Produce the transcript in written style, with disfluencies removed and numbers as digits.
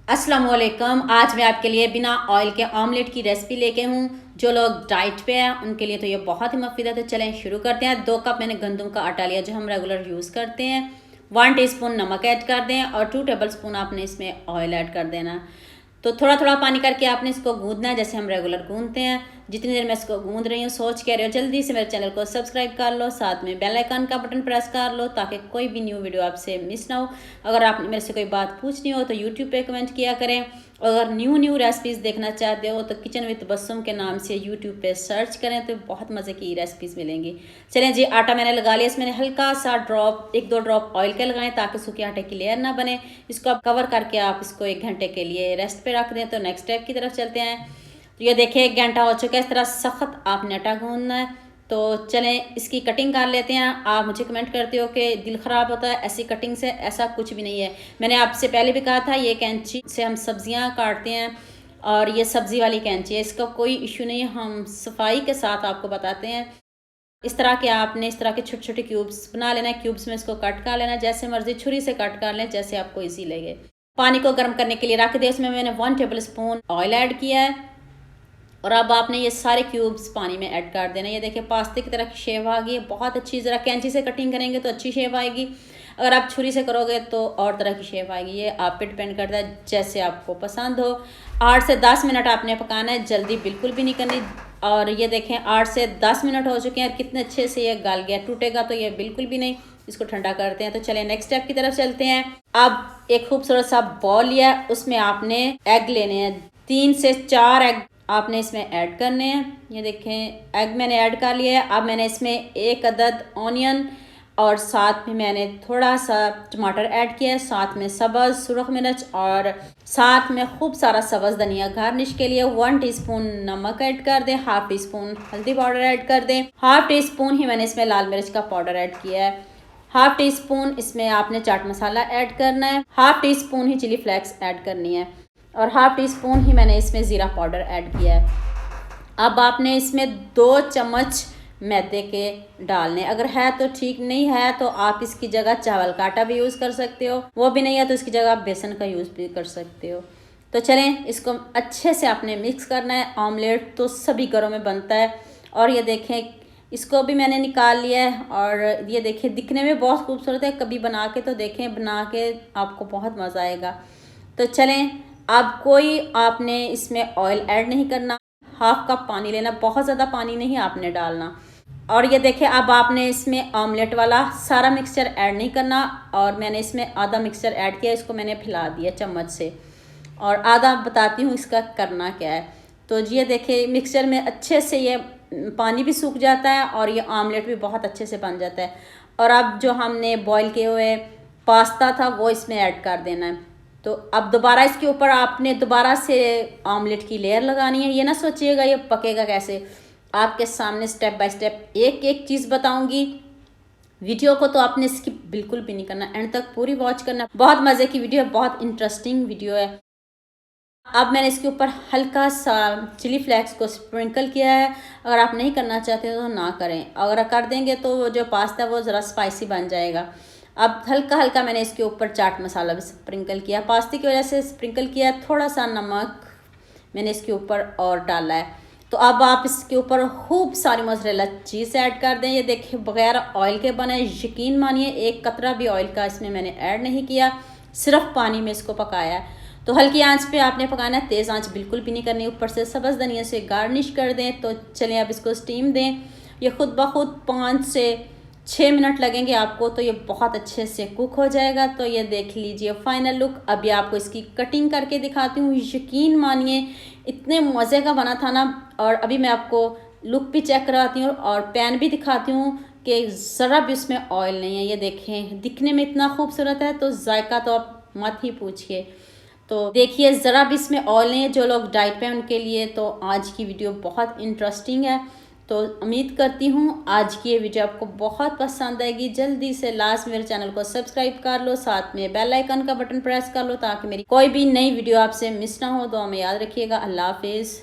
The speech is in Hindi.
अस्सलाम वालेकुम। आज मैं आपके लिए बिना ऑयल के ऑमलेट की रेसिपी लेके हूँ। जो लोग डाइट पे हैं उनके लिए तो ये बहुत ही मुफीद है। तो चलें शुरू करते हैं। 2 कप मैंने गंदम का आटा लिया जो हम रेगुलर यूज़ करते हैं। 1 टीस्पून नमक ऐड कर दें और 2 टेबल स्पून आपने इसमें ऑयल ऐड कर देना। तो थोड़ा थोड़ा पानी करके आपने इसको गूंदना है जैसे हम रेगुलर गूंदते हैं। जितनी देर मैं इसको गूंद रही हूँ सोच के रही हो जल्दी से मेरे चैनल को सब्सक्राइब कर लो, साथ में बेल आइकन का बटन प्रेस कर लो ताकि कोई भी न्यू वीडियो आपसे मिस ना हो। अगर आपने मेरे से कोई बात पूछनी हो तो यूट्यूब पे कमेंट किया करें। अगर न्यू रेसिपीज़ देखना चाहते हो तो किचन विद बस्सुम के नाम से यूट्यूब पे सर्च करें तो बहुत मज़े की रेसिपीज़ मिलेंगी। चलें जी, आटा मैंने लगा लिया। इसमें हल्का सा ड्रॉप 1-2 ड्रॉप ऑयल के लगाएं ताकि सूखे आटे की लेयर ना बने। इसको आप कवर करके आप इसको 1 घंटे के लिए रेस्ट पे रख दें। तो नेक्स्ट स्टेप की तरफ चलते हैं। तो ये देखिए 1 घंटा हो चुका है। इस तरह सख्त आपने आटा गूंदना है। तो चलें इसकी कटिंग कर लेते हैं। आप मुझे कमेंट करते हो कि दिल ख़राब होता है ऐसी कटिंग से, ऐसा कुछ भी नहीं है। मैंने आपसे पहले भी कहा था ये कैंची से हम सब्जियां काटते हैं और ये सब्ज़ी वाली कैंची है, इसका कोई इशू नहीं है। हम सफाई के साथ आपको बताते हैं। इस तरह के आपने इस तरह के छोटे छोटे क्यूब्स बना लेना है। क्यूब्स में इसको कट कर लेना है, जैसे मर्जी छुरी से कट कर लें जैसे आपको ईजी लगे। पानी को गर्म करने के लिए रख दिया। इसमें मैंने 1 टेबल स्पून ऑयल ऐड किया है और अब आपने ये सारे क्यूब्स पानी में ऐड कर देना। ये देखिए पास्ते की तरह की शेप आ गई है, बहुत अच्छी। ज़रा कैंची से कटिंग करेंगे तो अच्छी शेप आएगी, अगर आप छुरी से करोगे तो और तरह की शेप आएगी। ये आप पे डिपेंड करता है जैसे आपको पसंद हो। 8 से 10 मिनट आपने पकाना है, जल्दी बिल्कुल भी नहीं करनी। और ये देखें 8 से 10 मिनट हो चुके हैं और कितने अच्छे से ये गल गया। टूटेगा तो ये बिल्कुल भी नहीं। इसको ठंडा करते हैं। तो चलें नेक्स्ट स्टेप की तरफ चलते हैं। अब एक खूबसूरत सा बॉल लिया, उसमें आपने एग लेने हैं। 3 से 4 एग आपने इसमें ऐड करने हैं। ये देखें एग मैंने ऐड कर लिया है। अब मैंने इसमें 1 अदद ऑनियन और साथ में मैंने थोड़ा सा टमाटर ऐड किया है, साथ में सब्ज़ सुरख मिर्च और साथ में खूब सारा सब्ज़ धनिया गार्निश के लिए। 1 टीस्पून नमक ऐड कर दें, हाफ टी स्पून हल्दी पाउडर ऐड कर दें, हाफ टी स्पून ही मैंने इसमें लाल मिर्च का पाउडर ऐड किया है, हाफ टी स्पून इसमें आपने चाट मसाला ऐड करना है, हाफ टी स्पून ही चिली फ्लेक्स ऐड करनी है और हाफ टी स्पून ही मैंने इसमें ज़ीरा पाउडर ऐड किया है। अब आपने इसमें 2 चम्मच मैदे के डालने, अगर है तो ठीक, नहीं है तो आप इसकी जगह चावल का आटा भी यूज़ कर सकते हो, वो भी नहीं है तो इसकी जगह आप बेसन का यूज़ भी कर सकते हो। तो चलें इसको अच्छे से आपने मिक्स करना है। ऑमलेट तो सभी घरों में बनता है। और ये देखें इसको भी मैंने निकाल लिया है और ये देखिए दिखने में बहुत खूबसूरत है। कभी बना के तो देखें, बना के आपको बहुत मज़ा आएगा। तो चलें अब कोई आपने इसमें ऑयल ऐड नहीं करना, हाफ कप पानी लेना, बहुत ज़्यादा पानी नहीं आपने डालना। और ये देखिए अब आपने इसमें ऑमलेट वाला सारा मिक्सचर ऐड नहीं करना और मैंने इसमें आधा मिक्सचर ऐड किया, इसको मैंने फैला दिया चम्मच से और आधा बताती हूँ इसका करना क्या है। तो ये देखिए मिक्सचर में अच्छे से ये पानी भी सूख जाता है और ये ऑमलेट भी बहुत अच्छे से बन जाता है। और अब जो हमने बॉईल किए हुए पास्ता था वो इसमें ऐड कर देना है। तो अब दोबारा इसके ऊपर आपने दोबारा से ऑमलेट की लेयर लगानी है। ये ना सोचिएगा ये पकेगा कैसे, आपके सामने स्टेप बाय स्टेप एक एक चीज़ बताऊंगी। वीडियो को तो आपने स्किप बिल्कुल भी नहीं करना, एंड तक पूरी वॉच करना। बहुत मज़े की वीडियो है, बहुत इंटरेस्टिंग वीडियो है। अब मैंने इसके ऊपर हल्का सा चिली फ्लेक्स को स्प्रिंकल किया है। अगर आप नहीं करना चाहते तो ना करें, अगर कर देंगे तो जो पास्ता है वो ज़रा स्पाइसी बन जाएगा। अब हल्का हल्का मैंने इसके ऊपर चाट मसाला भी स्प्रिंकल किया, पास्ते की वजह से स्प्रिंकल किया। थोड़ा सा नमक मैंने इसके ऊपर और डाला है। तो अब आप इसके ऊपर खूब सारी मोज़रेला चीज़ ऐड कर दें। ये देखिए बग़ैर ऑयल के बने, यकीन मानिए 1 कतरा भी ऑयल का इसमें मैंने ऐड नहीं किया, सिर्फ पानी में इसको पकाया है। तो हल्की आंच पे आपने पकाना है, तेज़ आंच बिल्कुल भी नहीं करनी। ऊपर से सब्ज़ धनिया से गार्निश कर दें। तो चलें अब इसको स्टीम दें। ये खुद ब खुद 5 से 6 मिनट लगेंगे आपको, तो ये बहुत अच्छे से कुक हो जाएगा। तो ये देख लीजिए फाइनल लुक। अभी आपको इसकी कटिंग करके दिखाती हूँ। यकीन मानिए इतने मज़े का बना था ना। और अभी मैं आपको लुक भी चेक कराती हूँ और पैन भी दिखाती हूँ कि ज़रा भी उसमें ऑयल नहीं है। ये देखें दिखने में इतना खूबसूरत है, तो जायका तो आप मत ही पूछिए। तो देखिए ज़रा भी इसमें ऑयल नहीं है। जो लोग डाइट पे हैं उनके लिए तो आज की वीडियो बहुत इंटरेस्टिंग है। तो उम्मीद करती हूँ आज की ये वीडियो आपको बहुत पसंद आएगी। जल्दी से लास्ट मेरे चैनल को सब्सक्राइब कर लो, साथ में बेल आइकन का बटन प्रेस कर लो ताकि मेरी कोई भी नई वीडियो आपसे मिस ना हो। तो हमें याद रखिएगा। अल्लाह हाफिज़।